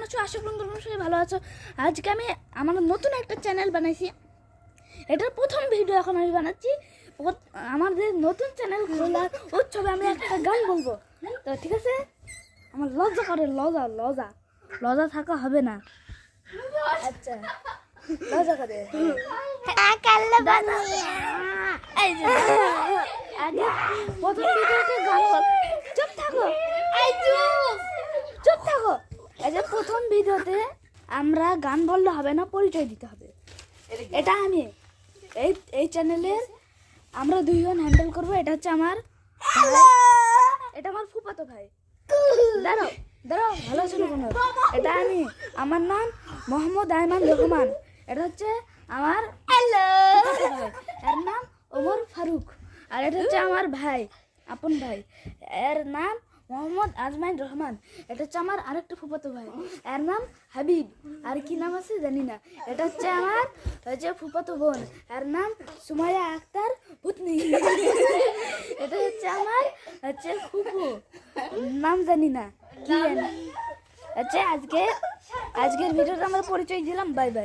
আছো? আশা করি তোমরা সবাই ভালো আছো। আজকে আমি আমার নতুন একটা চ্যানেল বানাইছি। এটার প্রথম ভিডিও এখন আমি বানাচ্ছি। আমাদের নতুন চ্যানেল খোলার উৎসবে আমি একটা গান বলবো। তো ঠিক আছে, আমার লজ্জা করে, লজ্জা লজ্জা লজ্জা থাকা হবে না। আচ্ছা, লজ্জা করে এই যে আগে প্রথম ভিডিওতে গান বল। চুপ থাকো, চুপ থাকো। এই যে প্রথম ভিডিওতে আমরা গান বললে হবে না, পরিচয় দিতে হবে। এটা আমি এই চ্যানেলের আমরা দুইজন হ্যান্ডেল করবো। এটা হচ্ছে আমার ভাই, এটা আমার ফুফাতো ভাই। দাঁড়াও দাঁড়াও, ভালো ছিল কোনো। এটা আমি, আমার নাম মোহাম্মদ আয়মান রহমান। এটা হচ্ছে আমার ফুফাতো ভাই, এর নাম ওমর ফারুক। আর এটা হচ্ছে আমার ভাই, আপন ভাই, এর নাম মোহাম্মদ আজমাইন রহমান। এটা হচ্ছে আমার আরেকটা ফুফাতো ভাই, এর নাম হাবিব। আর কি নাম আছে জানি না। এটা হচ্ছে আমার ফুফাতো বোন, এর নাম সুমাইয়া আক্তার ভুতনি। এটা হচ্ছে আমার ফুফু, নাম জানি না কি জানি। আজকের ভিডিওটা আমরা পরিচয় দিলাম। Bye bye.